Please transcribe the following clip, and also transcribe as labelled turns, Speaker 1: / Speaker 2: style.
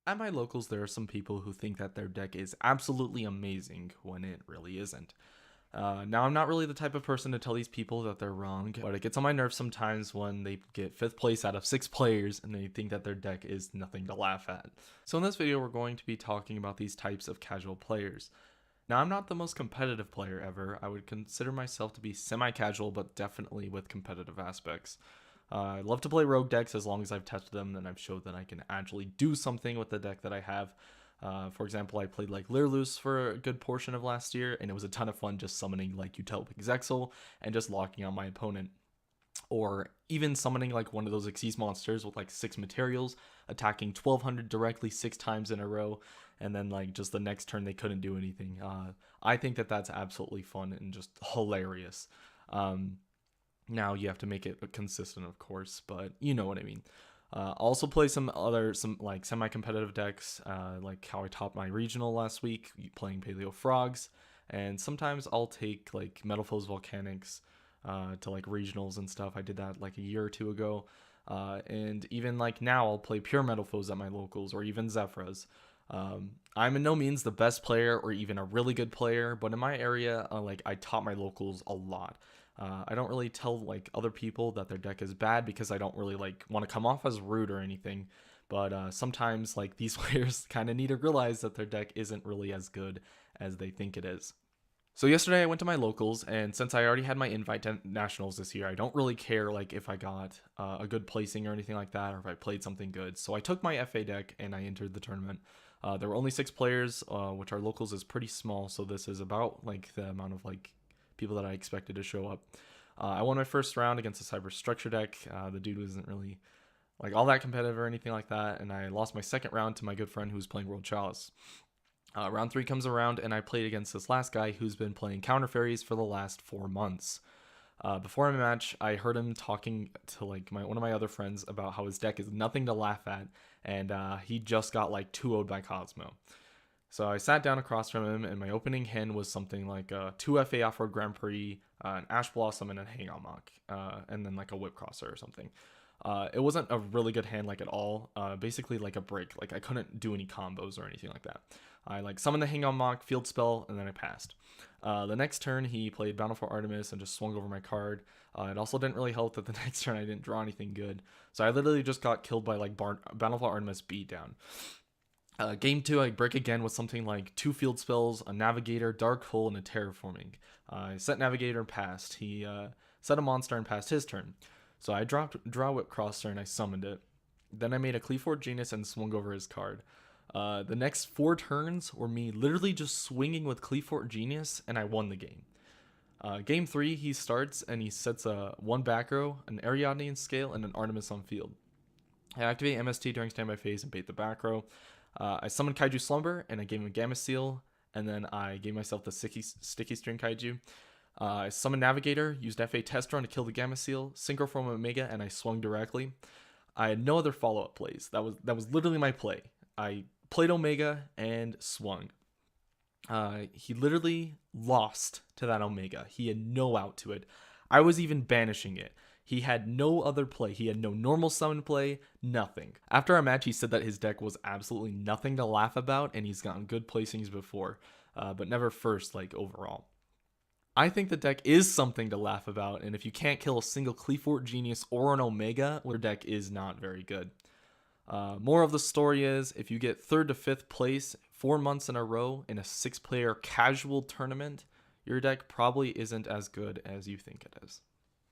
Speaker 1: At my locals, there are some people who think that their deck is absolutely amazing when it really isn't. Now, I'm not really the type of person to tell these people that they're wrong, but it gets on my nerves sometimes when they get 5th place out of 6 players and they think that their deck is nothing to laugh at. So in this video, we're going to be talking about these types of casual players. Now, I'm not the most competitive player ever. I would consider myself to be semi-casual, but definitely with competitive aspects. I love to play rogue decks as long as I've tested them and I've showed that I can actually do something with the deck that I have. For example, I played like Lyrlus for a good portion of last year, and it was a ton of fun just summoning like Utopic Zexal and just locking out my opponent. Or even summoning like one of those Xyz monsters with like 6 materials, attacking 1200 directly 6 times in a row, and then like just the next turn they couldn't do anything. I think that that's absolutely fun and just hilarious. Now you have to make it consistent, of course, but you know what I mean. Also play some like semi-competitive decks, like how I topped my regional last week, playing Paleo Frogs, and sometimes I'll take like Metal Foes Volcanics to like regionals and stuff. I did that like a year or two ago, and even like now I'll play pure Metal Foes at my locals or even Zephyras. I'm in no means the best player or even a really good player, but in my area, like I top my locals a lot. I don't really tell like other people that their deck is bad because I don't really like want to come off as rude or anything. But sometimes like these players kind of need to realize that their deck isn't really as good as they think it is. So yesterday I went to my locals, and since I already had my invite to nationals this year, I don't really care like if I got a good placing or anything like that, or if I played something good. So I took my FA deck and I entered the tournament. There were only 6 players, which our locals is pretty small, so this is about like the amount of like people that I expected to show up. I won my first round against a cyber structure deck. The dude wasn't really like all that competitive or anything like that, and I lost my second round to my good friend who was playing World Chalice. Round 3 comes around, and I played against this last guy who's been playing Counter Fairies for the last 4 months. Before my match, I heard him talking to like one of my other friends about how his deck is nothing to laugh at, and he just got like 2-0'd by Cosmo. So I sat down across from him, and my opening hand was something like a 2 FA Off-Road Grand Prix, an Ash Blossom, and a Hang On Mock, and then like a Whip Crosser or something. It wasn't a really good hand like at all. Basically like a break. Like I couldn't do any combos or anything like that. I like summoned the Hang On Mock, field spell, and then I passed. The next turn he played Bountiful Artemis and just swung over my card. It also didn't really help that the next turn I didn't draw anything good. So I literally just got killed by like Bountiful Artemis beatdown. Game 2, I break again with something like 2 field spells, a Navigator, Dark Hole, and a Terraforming. I set Navigator and passed. He set a monster and passed his turn. So I draw Whip Crosser and I summoned it. Then I made a Cleaford Genius and swung over his card. The next 4 turns were me literally just swinging with Cleafort Genius, and I won the game. Game 3, he starts and he sets a 1 back row, an Ariadne in scale, and an Artemis on field. I activate MST during standby phase and bait the back row. I summoned Kaiju Slumber and I gave him a Gamma Seal, and then I gave myself the Sticky String Kaiju. I summoned Navigator, used FA Test Run to kill the Gamma Seal, Synchroform Omega, and I swung directly. I had no other follow-up plays. That was literally my play. I played Omega and swung. He literally lost to that Omega. He had no out to it. I was even banishing it. He had no other play. He had no normal summon play, nothing. After our match, he said that his deck was absolutely nothing to laugh about, and he's gotten good placings before, but never first, like, overall. I think the deck is something to laugh about, and if you can't kill a single Cleafort Genius or an Omega, your deck is not very good. More of the story is, if you get 3rd to 5th place 4 months in a row in a 6-player casual tournament, your deck probably isn't as good as you think it is.